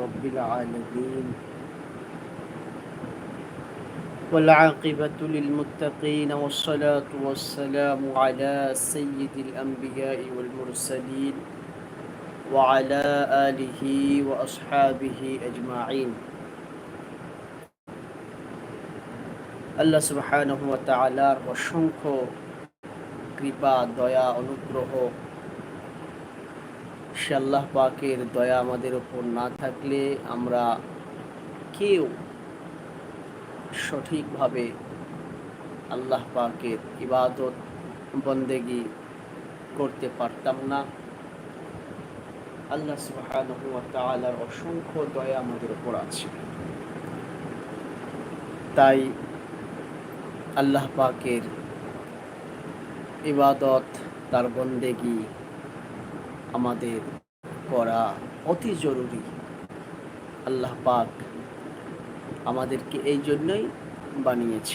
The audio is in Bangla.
رب العالمين والعاقبة للمتقين والصلاة والسلام على سيد الأنبياء والمرسلين وعلى آله وأصحابه أجمعين আল্লাহ সুবহানাহু ওয়া তাআলার অসংখ্য কৃপা দয়া অনুগ্রহ সে আল্লাহ পাকের দয়া আমাদের উপর না থাকলে আমরা কেউ সঠিকভাবে আল্লাহ পাকের ইবাদত বন্দেগি করতে পারতাম না। আল্লাহ সুবহানাহু ওয়া তাআলার অসংখ্য দয়া আমাদের উপর আছে, তাই আল্লাহ পাকের ইবাদত তার বন্দেগি আমাদের করা অতি জরুরি। আল্লাহ পাক আমাদেরকে এই জন্যই বানিয়েছে।